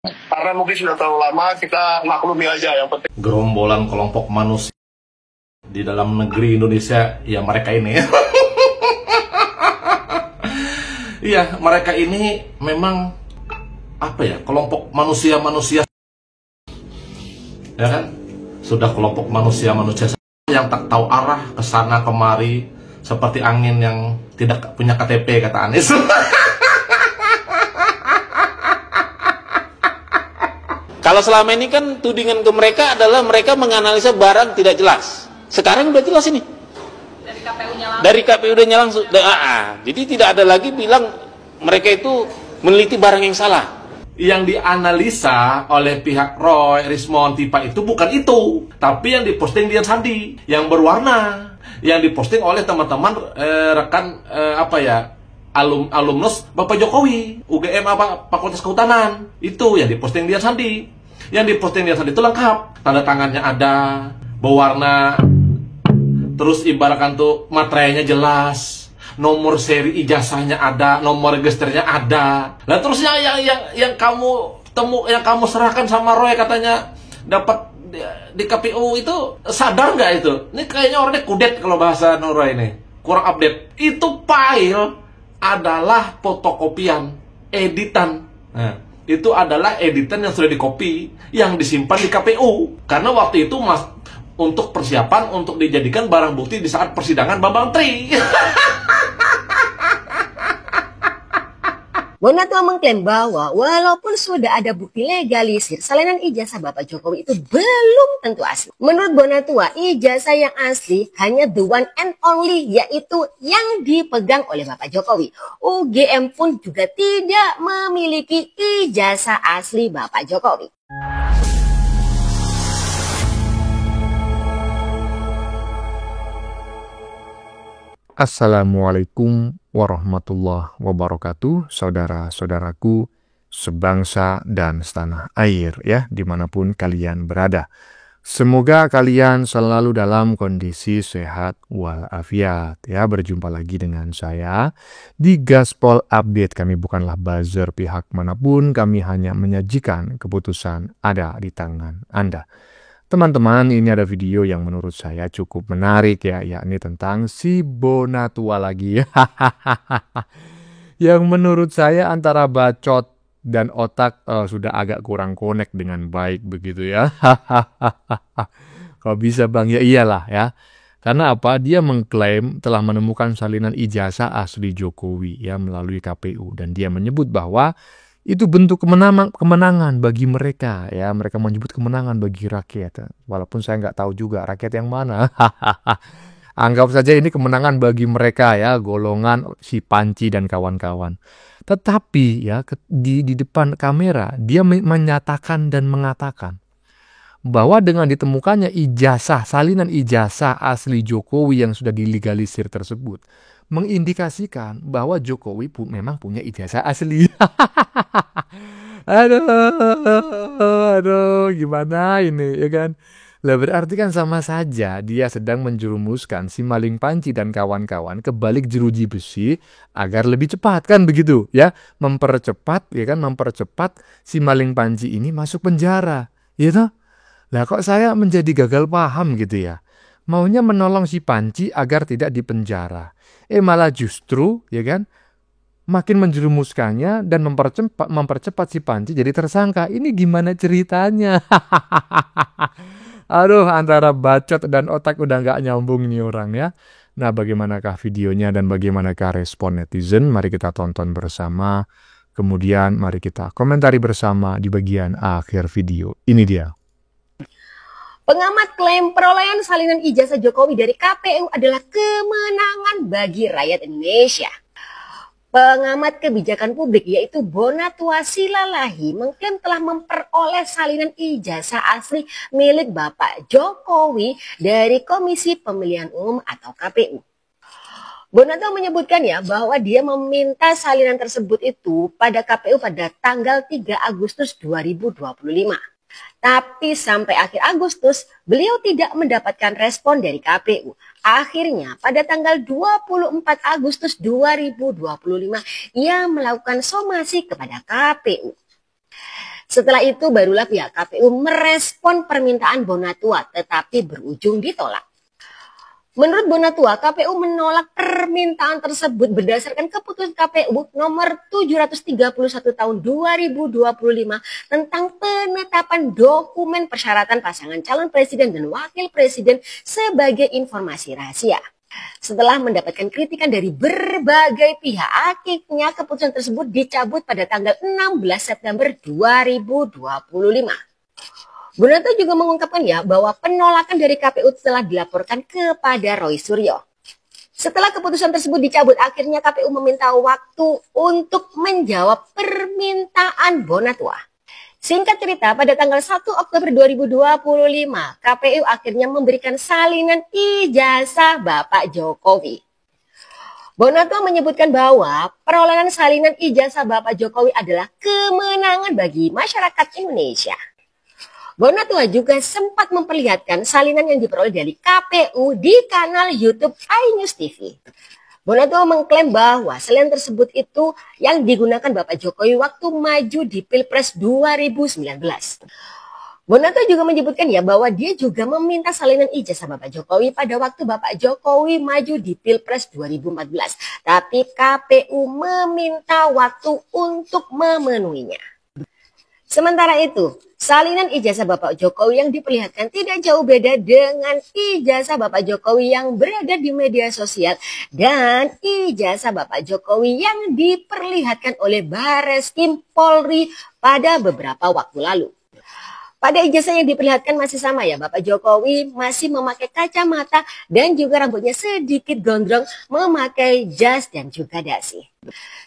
Karena mungkin sudah terlalu lama, kita maklumi aja yang penting. Gerombolan kelompok manusia di dalam negeri Indonesia, ya mereka ini. Iya, mereka ini memang apa ya, kelompok manusia-manusia, ya kan? Sudah kelompok manusia-manusia yang tak tahu arah kesana kemari, seperti angin yang tidak punya KTP, kata Anies. Kalau selama ini kan tudingan ke mereka adalah mereka menganalisa barang tidak jelas. Sekarang udah jelas ini. Dari KPU-nya langsung. Jadi tidak ada lagi bilang mereka itu meneliti barang yang salah. Yang dianalisa oleh pihak Roy, Rismon, Tipa itu bukan itu, tapi yang diposting Dian Sandi, yang berwarna, yang diposting oleh teman-teman rekan alumnus Bapak Jokowi, UGM Fakultas Kehutanan, itu yang diposting Dian Sandi. Yang diposting Dian Sandi itu lengkap, tanda tangannya ada, berwarna, terus ibaratkan tuh materainya jelas, nomor seri ijazahnya ada, nomor registernya ada. Lah terusnya yang kamu serahkan sama Roy katanya dapat di KPU itu, sadar nggak itu? Ini kayaknya orangnya kudet kalau bahasa Roy ini, kurang update. Itu file adalah fotokopian, editan. Nah, itu adalah editan yang sudah dikopi, yang disimpan di KPU. Karena waktu itu untuk persiapan untuk dijadikan barang bukti di saat persidangan Bambang Tri. Bonatua mengklaim bahwa walaupun sudah ada bukti legalisir, salinan ijazah Bapak Jokowi itu belum tentu asli. Menurut Bonatua, ijazah yang asli hanya the one and only, yaitu yang dipegang oleh Bapak Jokowi. UGM pun juga tidak memiliki ijazah asli Bapak Jokowi. Assalamualaikum warahmatullahi wabarakatuh, saudara-saudaraku sebangsa dan setanah air ya, dimanapun kalian berada. Semoga kalian selalu dalam kondisi sehat walafiat ya. Berjumpa lagi dengan saya di Gaspol Update. Kami bukanlah buzzer pihak manapun, kami hanya menyajikan keputusan ada di tangan Anda. Teman-teman, ini ada video yang menurut saya cukup menarik ya, yakni tentang si Bonatua lagi. Yang menurut saya antara bacot dan otak sudah agak kurang connect dengan baik begitu ya. Kok bisa Bang? Ya iyalah ya. Karena apa? Dia mengklaim telah menemukan salinan ijazah asli Jokowi ya melalui KPU, dan dia menyebut bahwa itu bentuk kemenangan bagi mereka ya. Mereka menyebut kemenangan bagi rakyat. Walaupun saya nggak tahu juga rakyat yang mana. Anggap saja ini kemenangan bagi mereka ya, golongan si Panci dan kawan-kawan. Tetapi ya di depan kamera dia menyatakan dan mengatakan bahwa dengan ditemukannya salinan ijazah asli Jokowi yang sudah dilegalisir tersebut, mengindikasikan bahwa Jokowi memang punya ijazah asli. Aduh, gimana ini ya kan? Lah berarti kan sama saja dia sedang menjerumuskan si maling Panci dan kawan-kawan ke balik jeruji besi agar lebih cepat, kan begitu ya? Mempercepat si maling Panci ini masuk penjara, gitu. Lah kok saya menjadi gagal paham gitu ya? Maunya menolong si Panci agar tidak dipenjara. Malah justru ya kan makin menjerumuskannya dan mempercepat si Panci jadi tersangka. Ini gimana ceritanya? Aduh, antara bacot dan otak udah nggak nyambung nih orang ya. Nah, bagaimanakah videonya dan bagaimanakah respon netizen? Mari kita tonton bersama. Kemudian mari kita komentari bersama di bagian akhir video. Ini dia. Pengamat klaim perolehan salinan ijazah Jokowi dari KPU adalah kemenangan bagi rakyat Indonesia. Pengamat kebijakan publik yaitu Bonatua Silalahi mengklaim telah memperoleh salinan ijazah asli milik Bapak Jokowi dari Komisi Pemilihan Umum atau KPU. Bonatua menyebutkan ya bahwa dia meminta salinan tersebut itu pada KPU pada tanggal 3 Agustus 2025. Tapi sampai akhir Agustus, beliau tidak mendapatkan respon dari KPU. Akhirnya, pada tanggal 24 Agustus 2025, ia melakukan somasi kepada KPU. Setelah itu barulah pihak KPU merespon permintaan Bonatua tetapi berujung ditolak. Menurut Bonatua, KPU menolak permintaan tersebut berdasarkan keputusan KPU nomor 731 tahun 2025 tentang penetapan dokumen persyaratan pasangan calon presiden dan wakil presiden sebagai informasi rahasia. Setelah mendapatkan kritikan dari berbagai pihak, akhirnya keputusan tersebut dicabut pada tanggal 16 September 2025. Bonatua juga mengungkapkan bahwa penolakan dari KPU telah dilaporkan kepada Roy Suryo. Setelah keputusan tersebut dicabut, akhirnya KPU meminta waktu untuk menjawab permintaan Bonatua. Singkat cerita, pada tanggal 1 Oktober 2025, KPU akhirnya memberikan salinan ijazah Bapak Jokowi. Bonatua menyebutkan bahwa perolehan salinan ijazah Bapak Jokowi adalah kemenangan bagi masyarakat Indonesia. Bonatua juga sempat memperlihatkan salinan yang diperoleh dari KPU di kanal YouTube iNews TV. Bonatua mengklaim bahwa salinan tersebut itu yang digunakan Bapak Jokowi waktu maju di Pilpres 2019. Bonatua juga menyebutkan bahwa dia juga meminta salinan ijazah Bapak Jokowi pada waktu Bapak Jokowi maju di Pilpres 2014. Tapi KPU meminta waktu untuk memenuhinya. Sementara itu, salinan ijazah Bapak Jokowi yang diperlihatkan tidak jauh beda dengan ijazah Bapak Jokowi yang beredar di media sosial dan ijazah Bapak Jokowi yang diperlihatkan oleh Bareskrim Polri pada beberapa waktu lalu. Pada ijazah yang diperlihatkan masih sama Bapak Jokowi masih memakai kacamata dan juga rambutnya sedikit gondrong, memakai jas dan juga dasi.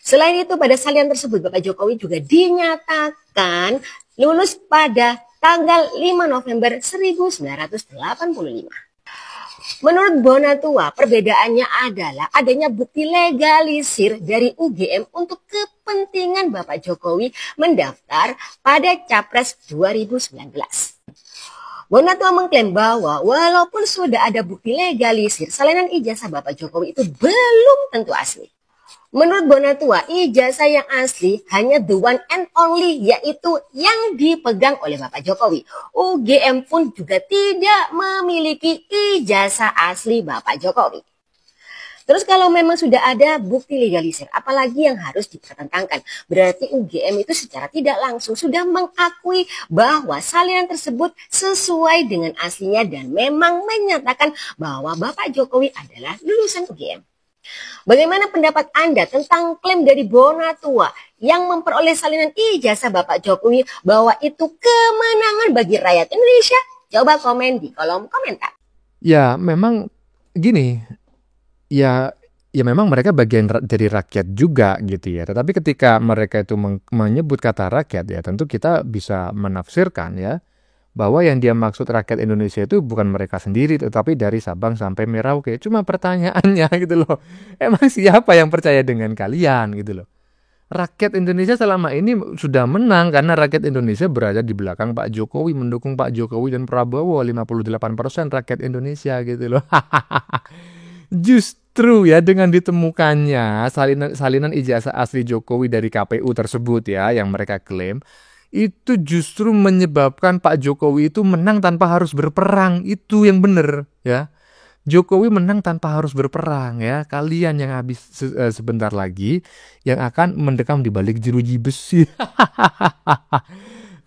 Selain itu, pada salinan tersebut Bapak Jokowi juga dinyatakan lulus pada tanggal 5 November 1985. Menurut Bonatua, perbedaannya adalah adanya bukti legalisir dari UGM untuk kepentingan Bapak Jokowi mendaftar pada Capres 2019. Bonatua mengklaim bahwa walaupun sudah ada bukti legalisir, salinan ijazah Bapak Jokowi itu belum tentu asli. Menurut Bonatua, ijazah yang asli hanya the one and only, yaitu yang dipegang oleh Bapak Jokowi. UGM pun juga tidak memiliki ijazah asli Bapak Jokowi. Terus kalau memang sudah ada bukti legalisir, apalagi yang harus dipertentangkan? Berarti UGM itu secara tidak langsung sudah mengakui bahwa salinan tersebut sesuai dengan aslinya dan memang menyatakan bahwa Bapak Jokowi adalah lulusan UGM. Bagaimana pendapat Anda tentang klaim dari Bonatua yang memperoleh salinan ijazah Bapak Jokowi bahwa itu kemenangan bagi rakyat Indonesia? Coba komen di kolom komentar. Ya memang gini, ya memang mereka bagian dari rakyat juga gitu ya. Tetapi ketika mereka itu menyebut kata rakyat tentu kita bisa menafsirkan bahwa yang dia maksud rakyat Indonesia itu bukan mereka sendiri, tetapi dari Sabang sampai Merauke. Cuma pertanyaannya gitu loh, emang siapa yang percaya dengan kalian gitu loh? Rakyat Indonesia selama ini sudah menang karena rakyat Indonesia berada di belakang Pak Jokowi, mendukung Pak Jokowi dan Prabowo, 58% rakyat Indonesia gitu loh. Justru dengan ditemukannya salinan ijazah asli Jokowi dari KPU tersebut yang mereka klaim, itu justru menyebabkan Pak Jokowi itu menang tanpa harus berperang. Itu yang benar Jokowi menang tanpa harus berperang Kalian yang habis sebentar lagi yang akan mendekam di balik jeruji besi.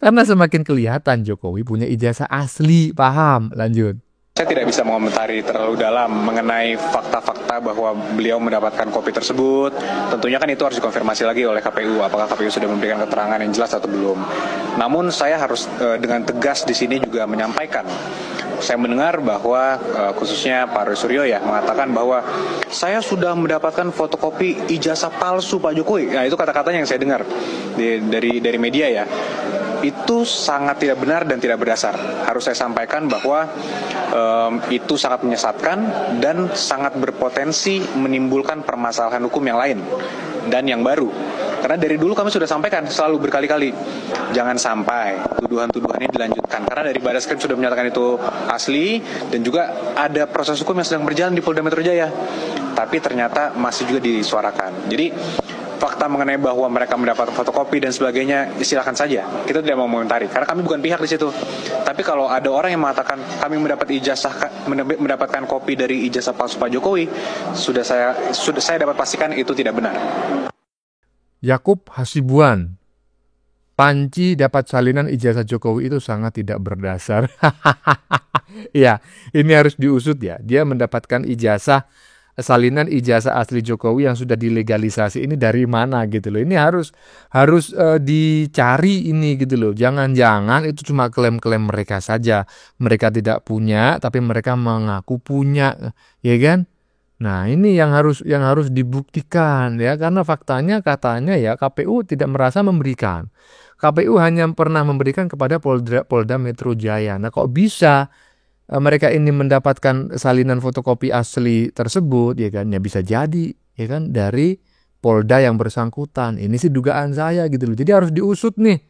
Karena semakin kelihatan Jokowi punya ijazah asli. Paham? Lanjut. Saya tidak bisa mengomentari terlalu dalam mengenai fakta-fakta bahwa beliau mendapatkan kopi tersebut. Tentunya kan itu harus dikonfirmasi lagi oleh KPU. Apakah KPU sudah memberikan keterangan yang jelas atau belum. Namun saya harus dengan tegas di sini juga menyampaikan. Saya mendengar bahwa khususnya Pak Roy Suryo mengatakan bahwa saya sudah mendapatkan fotokopi ijazah palsu Pak Jokowi. Nah itu kata-katanya yang saya dengar dari media Itu sangat tidak benar dan tidak berdasar. Harus saya sampaikan bahwa itu sangat menyesatkan dan sangat berpotensi menimbulkan permasalahan hukum yang lain dan yang baru. Karena dari dulu kami sudah sampaikan selalu berkali-kali, jangan sampai tuduhan-tuduhan ini dilanjutkan. Karena dari Bareskrim sudah menyatakan itu asli dan juga ada proses hukum yang sedang berjalan di Polda Metro Jaya. Tapi ternyata masih juga disuarakan. Jadi fakta mengenai bahwa mereka mendapatkan fotokopi dan sebagainya, silakan saja. Kita tidak mau mengomentari karena kami bukan pihak di situ. Tapi kalau ada orang yang mengatakan kami mendapatkan kopi dari ijazah palsu Pak Jokowi, sudah saya dapat pastikan itu tidak benar. Yakub Hasibuan, Panci dapat salinan ijazah Jokowi itu sangat tidak berdasar. Ya, ini harus diusut ya. Dia mendapatkan salinan ijazah asli Jokowi yang sudah dilegalisasi ini dari mana gitu loh. Ini harus dicari ini gitu loh. Jangan-jangan itu cuma klaim-klaim mereka saja. Mereka tidak punya tapi mereka mengaku punya, ya kan? Nah, ini yang harus dibuktikan ya, karena faktanya katanya ya KPU tidak merasa memberikan. KPU hanya pernah memberikan kepada Polda Metro Jaya. Nah, kok bisa mereka ini mendapatkan salinan fotokopi asli tersebut, ya kan? Ya bisa jadi, ya kan, dari Polda yang bersangkutan. Ini sih dugaan saya gitu loh. Jadi harus diusut nih.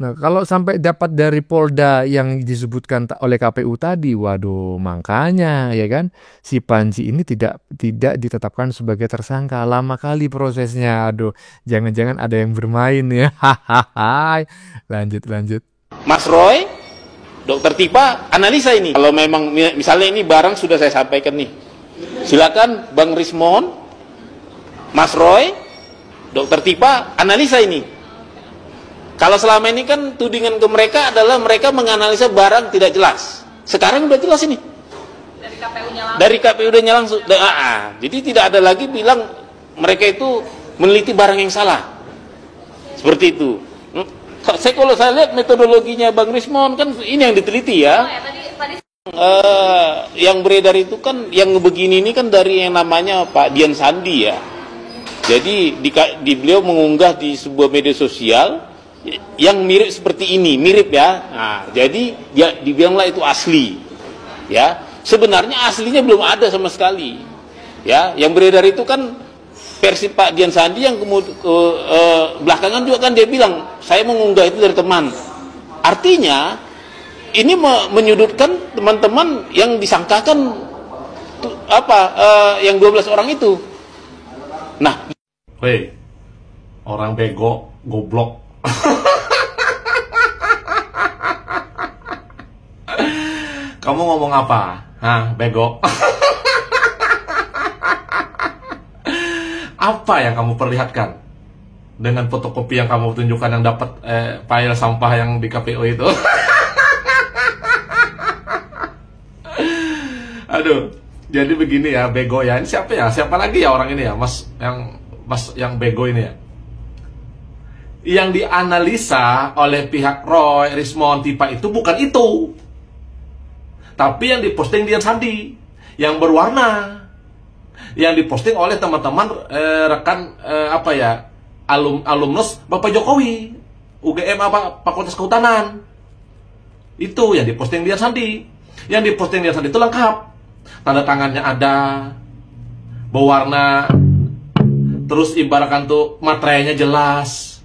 Nah, kalau sampai dapat dari Polda yang disebutkan oleh KPU tadi, waduh, makanya ya kan si Panji ini tidak ditetapkan sebagai tersangka. Lama kali prosesnya. Aduh, jangan-jangan ada yang bermain ya. Hahaha. Lanjut. Mas Roy, Dokter Tipa, analisa ini. Kalau memang misalnya ini barang sudah saya sampaikan nih, silakan Bang Rismon, Mas Roy, Dokter Tipa, analisa ini. Kalau selama ini kan tudingan ke mereka adalah mereka menganalisa barang tidak jelas. Sekarang udah jelas ini. Dari KPU-nya langsung. Jadi tidak ada lagi bilang mereka itu meneliti barang yang salah. Seperti itu. Kalau saya lihat metodologinya Bang Rismon kan ini yang diteliti ya. Yang beredar itu kan yang begini ini kan dari yang namanya Pak Dian Sandi ya. Jadi beliau mengunggah di sebuah media sosial yang mirip seperti ini, mirip ya. Nah, jadi ya dibilanglah itu asli. Ya, sebenarnya aslinya belum ada sama sekali. Ya, yang beredar itu kan versi Pak Dian Sandi yang kemudian belakangan juga kan dia bilang saya mengunggah itu dari teman. Artinya ini menyudutkan teman-teman yang disangkakan yang 12 orang itu. Nah, Weh, orang bego, goblok. Kamu ngomong apa? Hah, bego? Apa yang kamu perlihatkan dengan fotokopi yang kamu tunjukkan yang dapat file sampah yang di KPU itu? Aduh, jadi begini ya, bego ya. Ini siapa ya? Siapa lagi ya orang ini ya? Mas yang bego ini ya? Yang dianalisa oleh pihak Roy, Rismon, Tipa itu bukan itu, tapi yang diposting Dian Sandi yang berwarna, yang diposting oleh teman-teman rekan alumnus Bapak Jokowi UGM Fakultas Kehutanan. Itu yang diposting Dian Sandi. Yang diposting Dian Sandi itu lengkap, tanda tangannya ada, berwarna, terus ibaratkan tuh materainya jelas,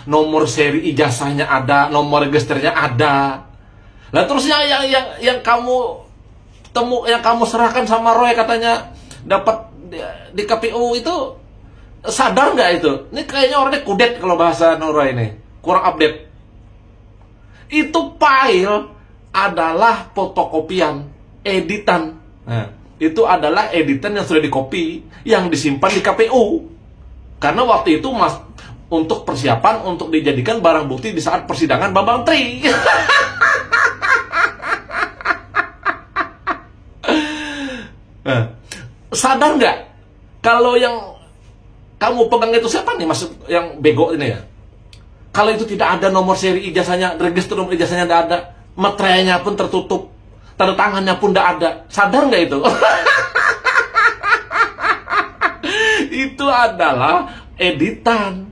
nomor seri ijazahnya ada, nomor registernya ada. Lah terusnya yang kamu serahkan sama Roy katanya dapat di KPU itu, sadar nggak itu? Ini kayaknya orangnya kudet kalau bahasa Roy ini, kurang update. Itu file adalah fotokopian, editan. Nah, itu adalah editan yang sudah dikopi, yang disimpan di KPU. Karena waktu itu untuk persiapan untuk dijadikan barang bukti di saat persidangan Bambang Tri. Sadar nggak kalau yang kamu pegang itu siapa nih, maksud yang bego ini ya? Kalau itu tidak ada nomor seri ijazahnya, register nomor ijazahnya tidak ada, materainya pun tertutup, tanda tangannya pun tidak ada, sadar nggak itu? Itu adalah editan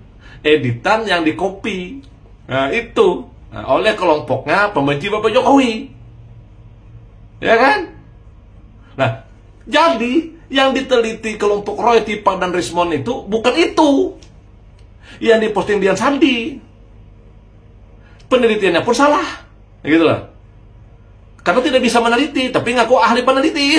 yang dikopi. Nah, itu oleh kelompoknya pembenci Bapak Jokowi, ya kan? Nah, jadi yang diteliti kelompok Roy, Tipa, dan Rismon itu bukan itu. Yang diposting Dian Sandi, penelitiannya pun salah, gitu loh. Karena tidak bisa meneliti, tapi ngaku ahli peneliti.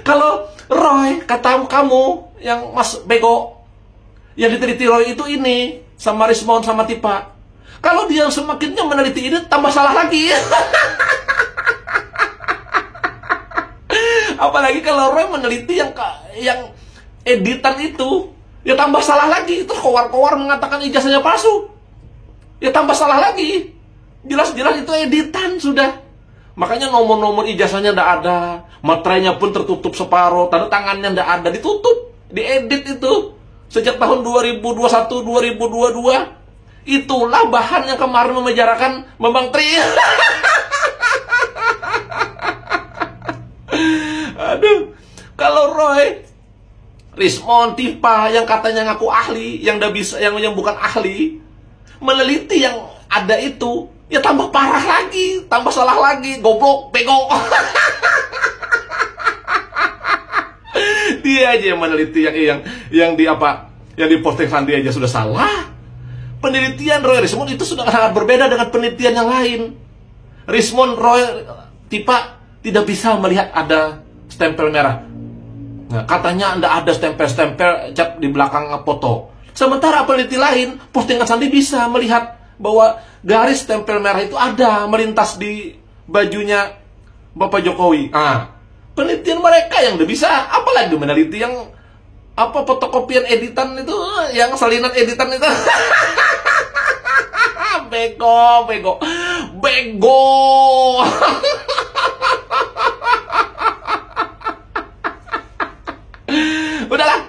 Kalau Roy Roy, kata kamu yang Mas Bego, yang diteliti Roy itu ini sama Rismon sama Tipa. Kalau dia semakinnya meneliti ini tambah salah lagi. Apalagi kalau Roy meneliti yang editan itu, ya tambah salah lagi. Terus kowar-kowar mengatakan ijazahnya palsu, ya tambah salah lagi. Jelas-jelas itu editan sudah. Makanya nomor-nomor ijazahnya tidak ada, materainya pun tertutup separuh, tanda tangannya tidak ada, ditutup, diedit itu. Sejak tahun 2021-2022, itulah bahan yang kemarin memenjarakan Bambang Tri. Aduh, kalau Roy, Rismon, Tipa yang katanya ngaku ahli, yang bukan ahli, meneliti yang ada itu, ya tambah parah lagi, tambah salah lagi, goblok, bego. Dia aja yang meneliti yang diposting Sandi aja sudah salah. Penelitian Roy Rismon itu sudah sangat berbeda dengan penelitian yang lain. Rismon, Roy, Tipa tidak bisa melihat ada stempel merah. Nah, katanya tidak ada stempel-stempel cat di belakang foto. Sementara peneliti lain, postingan Sandi bisa melihat bahwa garis stempel merah itu ada melintas di bajunya Bapak Jokowi. Penelitian mereka yang udah bisa, apalagi meneliti yang fotokopian editan itu, yang salinan editan itu. Bego. Udahlah,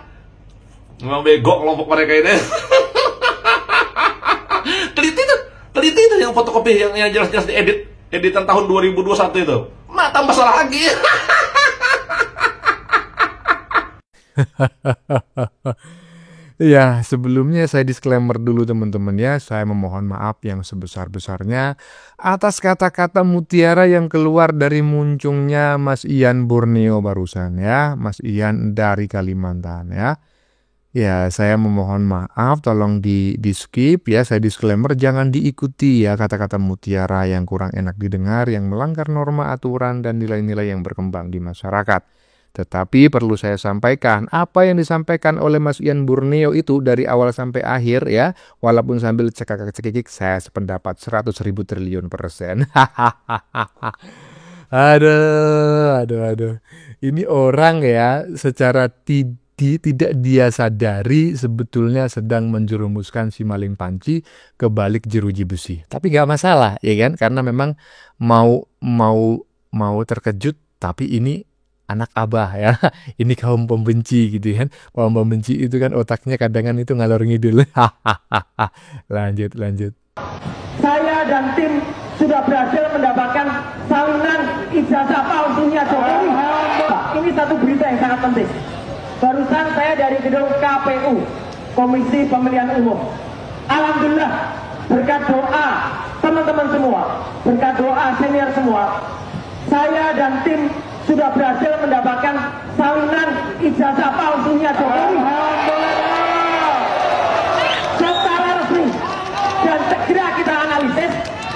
memang bego kelompok mereka ini. teliti itu yang fotokopi yang jelas-jelas editan tahun 2021 itu. Tambah salah lagi. Ya, sebelumnya saya disclaimer dulu teman-teman ya. Saya memohon maaf yang sebesar-besarnya atas kata-kata mutiara yang keluar dari muncungnya Mas Ian Borneo barusan ya. Mas Ian dari Kalimantan ya. Ya, saya memohon maaf, tolong di skip ya. Saya disclaimer, jangan diikuti ya kata-kata mutiara yang kurang enak didengar, yang melanggar norma, aturan, dan nilai-nilai yang berkembang di masyarakat. Tetapi perlu saya sampaikan, apa yang disampaikan oleh Mas Ian Borneo itu dari awal sampai akhir ya, walaupun sambil cekak-cekik, saya sependapat 100.000 triliun %. Aduh. Ini orang ya, secara tidak dia sadari sebetulnya sedang menjerumuskan si maling panci ke balik jeruji besi. Tapi gak masalah ya kan, karena memang mau terkejut, tapi ini anak abah ya, ini kaum pembenci gitu kan. Kaum pembenci itu kan otaknya kadangan itu ngalor ngidul. Lanjut. Saya dan tim sudah berhasil mendapatkan salinan ijazah palsunya Jokowi. Ini satu berita yang sangat penting. Barusan saya dari gedung KPU, Komisi Pemilihan Umum. Alhamdulillah, berkat doa teman-teman semua, berkat doa senior semua, saya dan tim sudah berhasil mendapatkan salinan ijazah palsunya Jokowi. Secara resmi, dan segera kita analisis.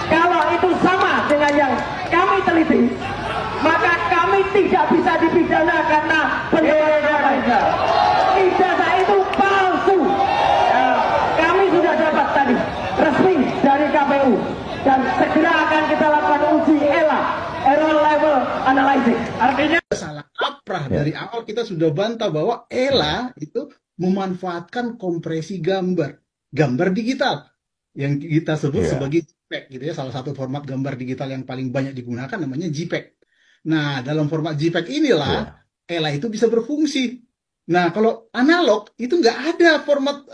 Kalau itu sama dengan yang kami teliti, maka kami tidak bisa dipidana karena penyebaran ijazah itu palsu. Kami sudah dapat tadi resmi dari KPU, dan segera akan kita lakukan uji ELA, Error Level Analysis. Artinya salah kaprah dari awal kita sudah bantah bahwa ELA itu memanfaatkan kompresi gambar digital yang kita sebut sebagai JPEG gitu ya. Salah satu format gambar digital yang paling banyak digunakan namanya JPEG. Nah, dalam format JPEG inilah ELA itu bisa berfungsi. Nah, kalau analog itu nggak ada format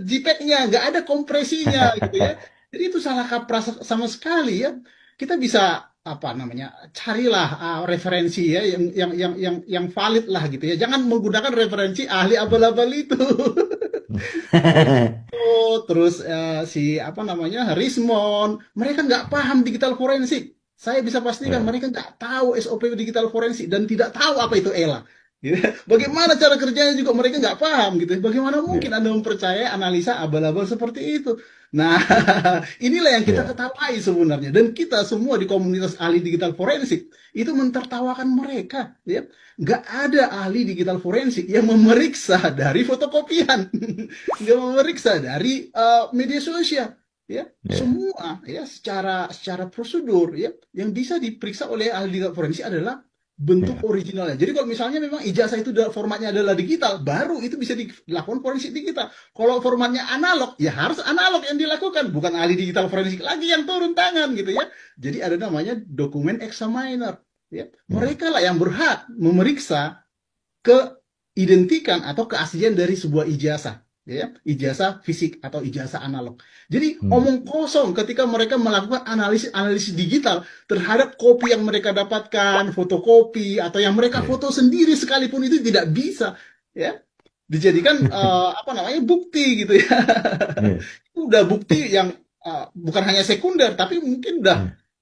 JPEG-nya, nggak ada kompresinya gitu ya. Jadi itu salah kaprah sama sekali ya. Kita bisa carilah referensi ya yang valid lah gitu ya. Jangan menggunakan referensi ahli abal-abal itu. Terus Rismon, mereka nggak paham digital forensik. Saya bisa pastikan mereka nggak tahu SOP digital forensik dan tidak tahu apa itu ELA. Gitu. Bagaimana cara kerjanya juga mereka nggak paham gitu. Bagaimana mungkin Anda mempercayai analisa abal-abal seperti itu? Nah, inilah yang kita ketahui sebenarnya. Dan kita semua di komunitas ahli digital forensik itu mentertawakan mereka. Ya. Nggak ada ahli digital forensik yang memeriksa dari fotokopian, nggak memeriksa dari media sosial. Ya, semua ya secara prosedur ya yang bisa diperiksa oleh ahli digital forensik adalah bentuk originalnya. Jadi kalau misalnya memang ijazah itu formatnya adalah digital, baru itu bisa dilakukan forensik digital. Kalau formatnya analog, ya harus analog yang dilakukan, bukan ahli digital forensik lagi yang turun tangan gitu ya. Jadi ada namanya dokumen examiner. Ya. Mereka lah yang berhak memeriksa keidentikan atau keaslian dari sebuah ijazah. Ya, ijazah fisik atau ijazah analog. Jadi omong kosong ketika mereka melakukan analisis digital terhadap kopi yang mereka dapatkan, fotokopi atau yang mereka foto sendiri sekalipun itu tidak bisa ya dijadikan bukti gitu ya. Itu udah bukti yang bukan hanya sekunder tapi mungkin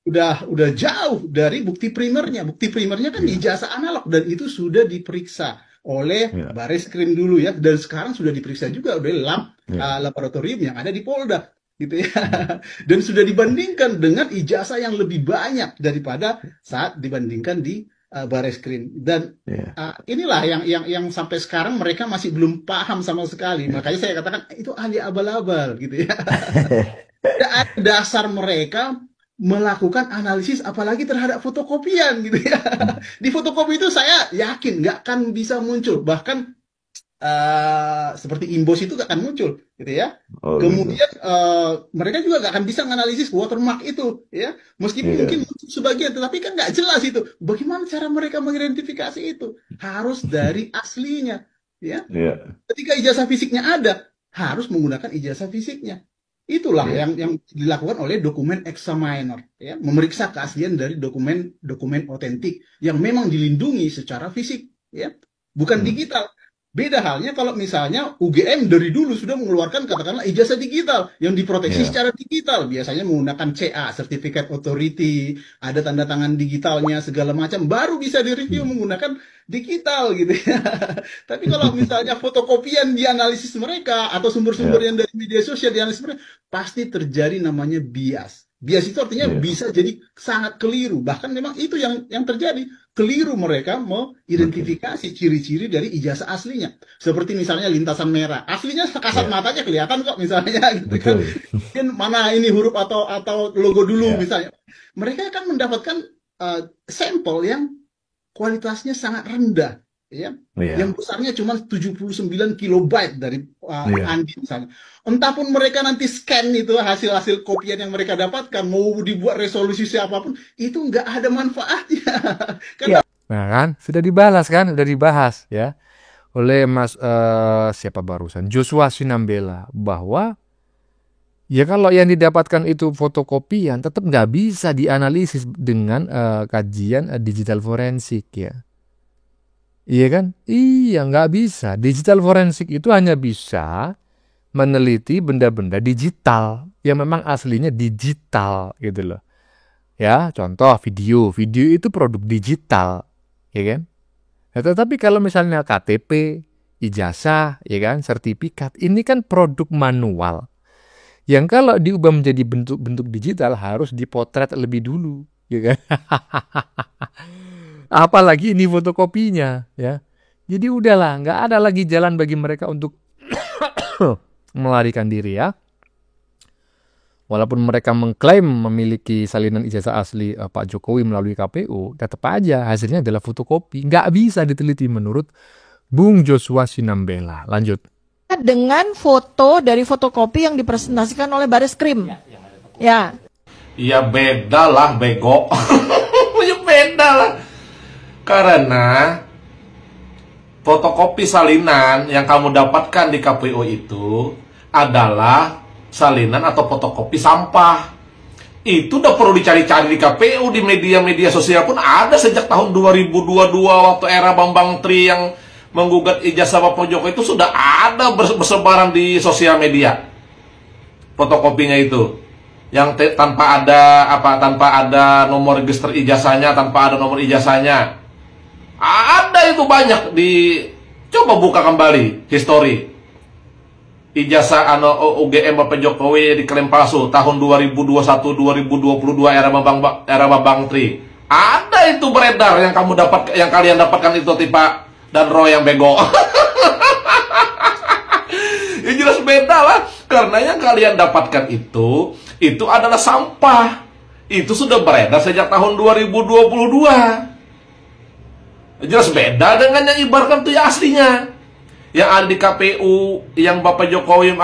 udah jauh dari bukti primernya. Bukti primernya kan ijazah analog dan itu sudah diperiksa oleh Bareskrim dulu ya, dan sekarang sudah diperiksa juga oleh laboratorium yang ada di Polda gitu ya. Dan sudah dibandingkan dengan ijazah yang lebih banyak daripada saat dibandingkan di Bareskrim. Dan inilah yang sampai sekarang mereka masih belum paham sama sekali. Makanya saya katakan itu ahli abal-abal gitu ya. Dasar mereka melakukan analisis apalagi terhadap fotokopian gitu ya. Di fotokopi itu saya yakin nggak akan bisa muncul, bahkan seperti inbox itu nggak akan muncul gitu ya. Kemudian mereka juga nggak akan bisa menganalisis watermark itu ya, meskipun mungkin sebagian, tetapi kan nggak jelas itu bagaimana cara mereka mengidentifikasi itu. Harus dari aslinya ya. Ketika ijazah fisiknya ada, harus menggunakan ijazah fisiknya. Itulah yang dilakukan oleh dokumen examiner, ya, memeriksa keaslian dari dokumen otentik yang memang dilindungi secara fisik, ya, bukan digital. Beda halnya kalau misalnya UGM dari dulu sudah mengeluarkan katakanlah ijazah digital yang diproteksi secara digital, biasanya menggunakan CA, Certificate Authority, ada tanda tangan digitalnya segala macam, baru bisa direview menggunakan digital gitu ya. Tapi kalau misalnya fotokopian dianalisis mereka atau sumber-sumber yang dari media sosial dianalisis mereka, pasti terjadi namanya bias. Bias itu artinya bisa jadi sangat keliru. Bahkan memang itu yang terjadi. Keliru mereka mengidentifikasi ciri-ciri dari ijazah aslinya. Seperti misalnya lintasan merah. Aslinya kasat matanya kelihatan kok misalnya. Gitu kan. Mungkin mana ini huruf atau logo dulu misalnya. Mereka akan mendapatkan sampel yang kualitasnya sangat rendah. Ya, yang besarnya cuma 79 kilobyte dari Andi misalnya. Entah pun mereka nanti scan itu hasil kopian yang mereka dapatkan, mau dibuat resolusi siapapun, itu nggak ada manfaatnya. Nah kan, sudah dibahas ya oleh Mas siapa barusan, Joshua Sinambela, bahwa ya kalau yang didapatkan itu fotokopian tetap nggak bisa dianalisis dengan kajian digital forensik ya. Iya kan? Iya, nggak bisa. Digital forensik itu hanya bisa meneliti benda-benda digital yang memang aslinya digital gitu loh. Ya, contoh video itu produk digital, ya kan? Nah, tetapi kalau misalnya KTP, ijazah, ya kan, sertifikat, ini kan produk manual. Yang kalau diubah menjadi bentuk digital harus dipotret lebih dulu, ya kan? Apalagi ini fotokopinya ya. Jadi udahlah, nggak ada lagi jalan bagi mereka untuk melarikan diri ya. Walaupun mereka mengklaim memiliki salinan ijazah asli Pak Jokowi melalui KPU, tetap aja hasilnya adalah fotokopi. Nggak bisa diteliti menurut Bung Joshua Sinambela. Lanjut. Dengan foto dari fotokopi yang dipresentasikan oleh Bareskrim. Ya. Iya beda lah, bego. Beda lah. Karena fotokopi salinan yang kamu dapatkan di KPU itu adalah salinan atau fotokopi sampah. Itu udah perlu dicari-cari di KPU, di media-media sosial pun ada sejak tahun 2022 waktu era Bambang Tri yang menggugat ijazah Bapak Jokowi itu sudah ada bersebaran di sosial media. Fotokopinya itu yang tanpa ada nomor register ijazahnya, tanpa ada nomor ijazahnya. Ada itu banyak coba buka kembali histori ijazah UGM Bapak Jokowi diklaim palsu tahun 2021 2022 era Bambang Tri. Ada itu beredar yang kalian dapatkan itu Tipa dan Roy yang bego. Ya jelas beda lah, karena yang kalian dapatkan itu adalah sampah. Itu sudah beredar sejak tahun 2022. Jelas beda dengan yang ibaratkan itu ya aslinya. Yang ada di KPU, yang Bapak Jokowi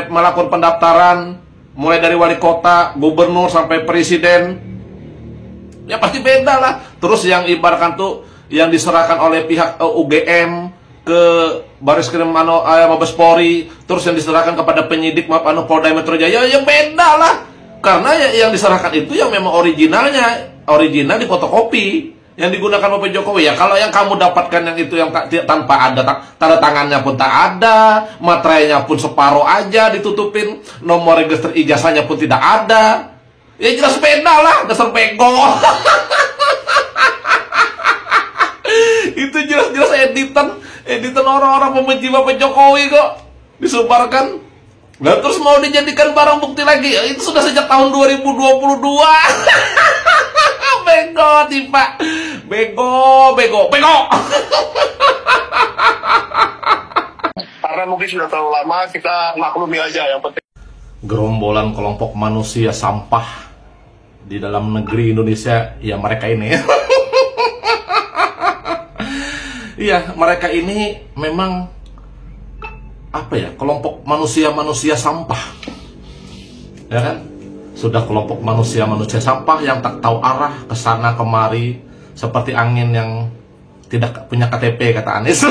melakukan pendaftaran mulai dari wali kota, gubernur sampai presiden. Ya pasti beda lah. Terus yang ibaratkan tuh yang diserahkan oleh pihak UGM ke Baris Krim Mabes Polri, terus yang diserahkan kepada penyidik Polda Metro Jaya, yang beda lah. Karena yang diserahkan itu yang memang original difotokopi, yang digunakan Bapak Jokowi. Ya kalau yang kamu dapatkan yang itu yang tanpa ada tanda tangannya pun tak ada, materainya pun separuh aja ditutupin, nomor register ijazahnya pun tidak ada. Ya jelas beda lah, dasar bego. Itu jelas-jelas editan orang-orang pembenci Bapak Jokowi kok disebarkan. Nah terus mau dijadikan barang bukti lagi, itu sudah sejak tahun 2022. Bego Tipa, bego. Karena mungkin sudah terlalu lama, kita maklumi aja. Yang penting gerombolan kelompok manusia sampah di dalam negeri Indonesia, ya mereka ini. Iya, mereka ini memang kelompok manusia sampah. Ya kan? Sudah kelompok manusia sampah yang tak tahu arah kesana kemari seperti angin yang tidak punya KTP, kata Anies.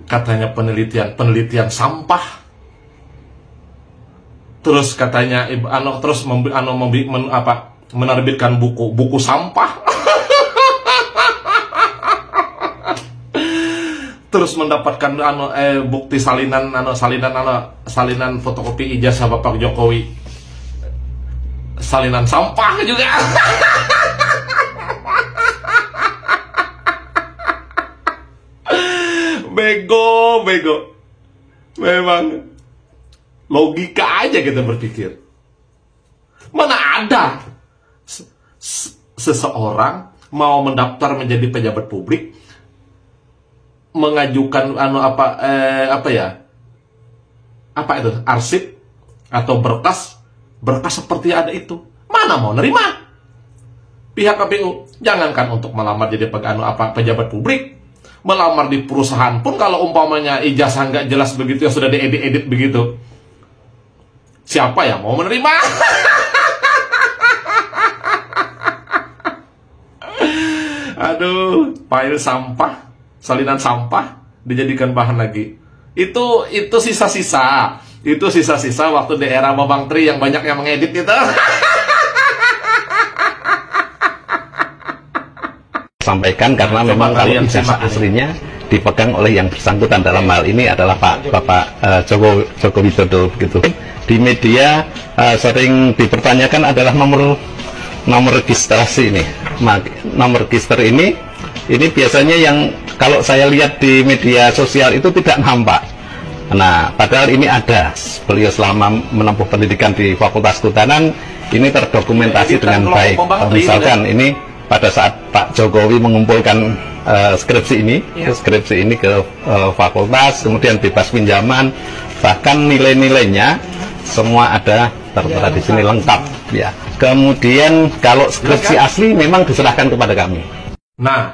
Katanya penelitian sampah. Terus katanya menerbitkan buku sampah. Terus mendapatkan bukti salinan fotokopi ijazah Bapak Jokowi, salinan sampah juga. Bego. Memang logika aja kita berpikir. Mana ada seseorang mau mendaftar menjadi pejabat publik, mengajukan arsip atau berkas seperti ada itu, mana mau nerima pihak KPU. Jangankan untuk melamar jadi pejabat publik, melamar di perusahaan pun kalau umpamanya ijazah nggak jelas begitu, yang sudah diedit begitu, siapa yang mau menerima? Aduh, file sampah, salinan sampah dijadikan bahan lagi. Itu sisa-sisa waktu di era Bambang Tri yang banyak yang mengedit itu. Sampaikan karena memang kalau ijazah aslinya dipegang oleh yang bersangkutan, dalam hal ini adalah Bapak Joko Widodo gitu. Di media sering dipertanyakan adalah nomor registrasi ini. Nomor register ini biasanya yang kalau saya lihat di media sosial itu tidak nampak. Nah, padahal ini ada. Beliau selama menempuh pendidikan di Fakultas Kehutanan ini terdokumentasi dengan baik. Misalkan ini pada saat Pak Jokowi mengumpulkan skripsi ini ke fakultas, kemudian bebas pinjaman, bahkan nilai-nilainya semua ada tertera di sini lengkap ya. Kemudian kalau skripsi asli memang diserahkan kepada kami. Nah,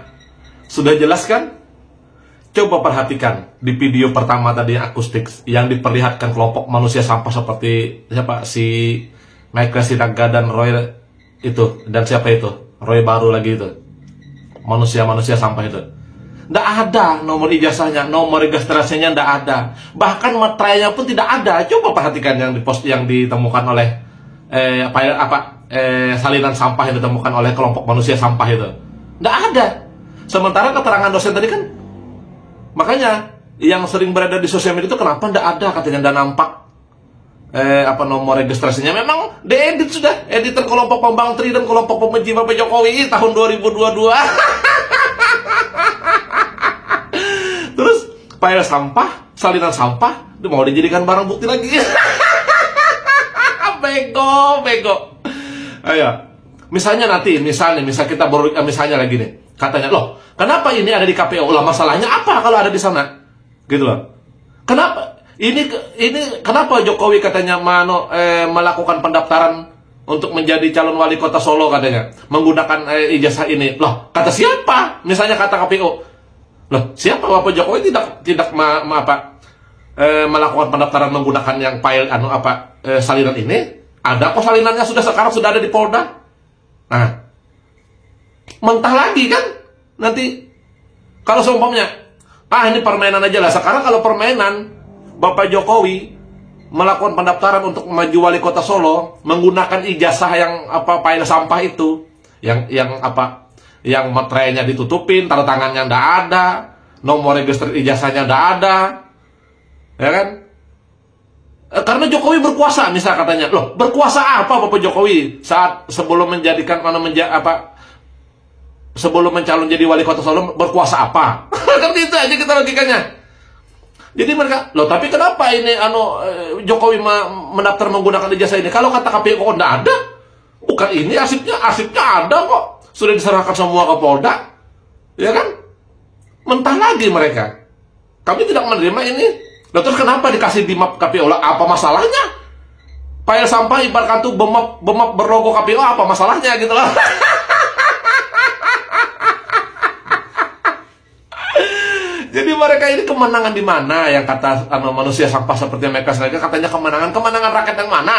sudah jelas kan? Coba perhatikan di video pertama tadi yang akustik, yang diperlihatkan kelompok manusia sampah seperti siapa, si Michael Sinaga dan Roy itu, dan siapa itu, Roy baru lagi itu, manusia sampah itu. Nggak ada nomor ijazahnya, nomor registrasinya nggak ada, bahkan materainya pun tidak ada. Coba perhatikan yang ditemukan oleh salinan sampah yang ditemukan oleh kelompok manusia sampah itu, nggak ada. Sementara keterangan dosen tadi kan, makanya yang sering berada di sosial media itu kenapa nggak ada, katanya nggak nampak. nomor registrasinya memang diedit sudah, editor kelompok pembang Tri dan kelompok pembenci Bapak Jokowi tahun 2022. Terus file sampah, salinan sampah mau dijadikan barang bukti lagi. Bego. Ayo, misalnya kita misalnya lagi nih, katanya loh, kenapa ini ada di KPU? Lah masalahnya apa kalau ada di sana? Gitu loh. Kenapa? Ini kenapa Jokowi katanya melakukan pendaftaran untuk menjadi calon wali kota Solo katanya menggunakan ijazah ini? Loh, kata siapa? Misalnya kata KPU. Loh, siapa Bapak Jokowi tidak melakukan pendaftaran menggunakan yang file salinan ini? Ada kok salinannya sekarang sudah ada di Polda. Nah, mentah lagi kan nanti kalau seumpamanya ini permainan aja lah. Sekarang kalau permainan Bapak Jokowi melakukan pendaftaran untuk maju wali kota Solo menggunakan ijazah yang file sampah itu, yang materainya ditutupin, tanda tangannya ndak ada, nomor register ijazahnya ndak ada, ya kan? Karena Jokowi berkuasa, misal katanya, loh berkuasa apa Bapak Jokowi sebelum sebelum mencalon jadi wali kota Solo berkuasa apa? Kan itu aja kita logikanya. Jadi mereka, loh tapi kenapa ini Jokowi mendaftar menggunakan ijazah ini? Kalau kata KPU kok enggak ada? Bukan ini arsipnya ada kok. Sudah diserahkan semua ke Polda. Ya kan? Mentah lagi mereka. Kami tidak menerima ini. Loh terus kenapa dikasih di map KPU? Apa masalahnya? File sampah ibaratkan tuh bemap berlogo KPU, apa masalahnya gitu loh. Jadi mereka ini kemenangan di mana? Yang kata manusia sampah seperti mereka sendiri katanya kemenangan rakyat yang mana?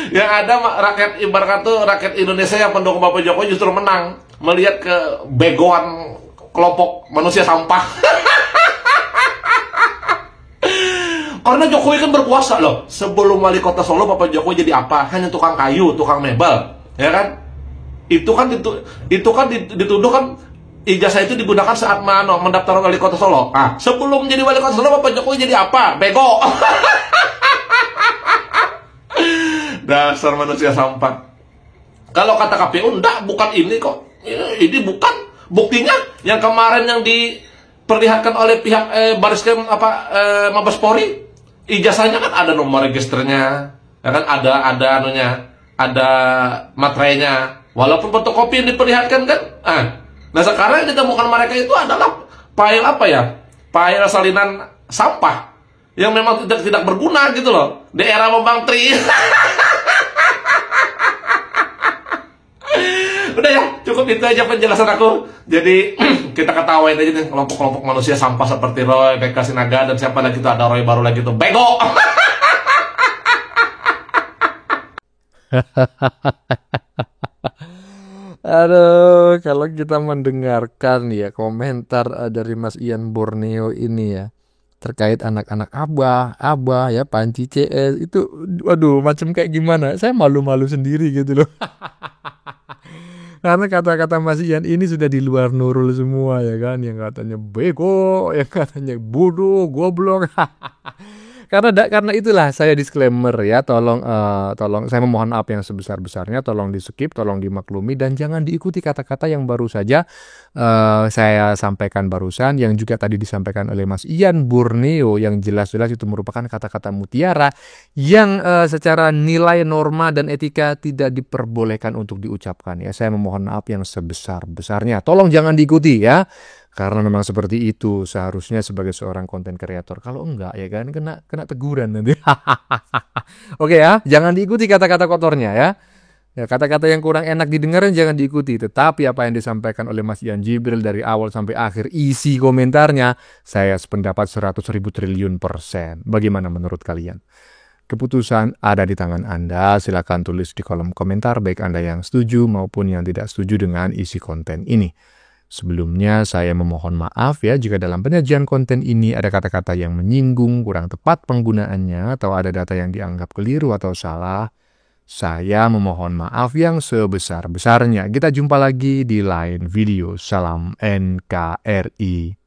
Yang ada rakyat ibaratkan tuh rakyat Indonesia yang pendukung Bapak Jokowi justru menang melihat kebegoan kelompok manusia sampah. Karena Jokowi kan berkuasa loh. Sebelum wali kota Solo Bapak Jokowi jadi apa? Hanya tukang kayu, tukang mebel, ya kan? Itu kan dituduh kan ijazah itu digunakan saat mendaftar wali kota Solo. Sebelum jadi wali kota Solo Bapak Jokowi jadi apa? Bego. Dasar manusia sampah. Kalau kata KPU, enggak, bukan ini kok. Ini bukan. Buktinya yang kemarin yang diperlihatkan oleh pihak Baris-Krim Mabes Polri, ijazahnya kan ada nomor registernya, ya kan ada materainya. Walaupun fotokopi yang diperlihatkan kan. Nah sekarang yang ditemukan mereka itu adalah file file salinan sampah yang memang tidak berguna gitu loh. Di era Bambang Tri. Udah ya, cukup itu aja penjelasan aku. Jadi kita ketawain aja nih kelompok-kelompok manusia sampah seperti Roy, PK Sinaga, dan siapa lagi tuh, ada Roy baru lagi tuh, bego. Aduh, kalau kita mendengarkan ya komentar dari Mas Ian Borneo ini ya terkait anak-anak Abah ya, Panci CS itu, waduh macam kayak gimana? Saya malu-malu sendiri gitu loh. Karena kata-kata Mas Ian ini sudah di luar Nurul semua ya kan, yang katanya bego, yang katanya bodoh, goblok. Karena itulah saya disclaimer ya, tolong saya memohon maaf yang sebesar-besarnya, tolong di-skip, tolong dimaklumi, dan jangan diikuti kata-kata yang baru saja saya sampaikan barusan, yang juga tadi disampaikan oleh Mas Ian Borneo, yang jelas-jelas itu merupakan kata-kata mutiara yang secara nilai norma dan etika tidak diperbolehkan untuk diucapkan ya. Saya memohon maaf yang sebesar-besarnya, tolong jangan diikuti ya. Karena memang seperti itu seharusnya sebagai seorang konten kreator. Kalau enggak ya kan kena teguran nanti. Oke ya, jangan diikuti kata-kata kotornya ya. Ya, kata-kata yang kurang enak didengarin jangan diikuti. Tetapi apa yang disampaikan oleh Mas Ian Jibril dari awal sampai akhir, isi komentarnya, saya sependapat 100.000 triliun %. Bagaimana menurut kalian? Keputusan ada di tangan Anda. Silakan tulis di kolom komentar baik Anda yang setuju maupun yang tidak setuju dengan isi konten ini. Sebelumnya saya memohon maaf ya jika dalam penyajian konten ini ada kata-kata yang menyinggung, kurang tepat penggunaannya, atau ada data yang dianggap keliru atau salah. Saya memohon maaf yang sebesar-besarnya. Kita jumpa lagi di lain video. Salam NKRI.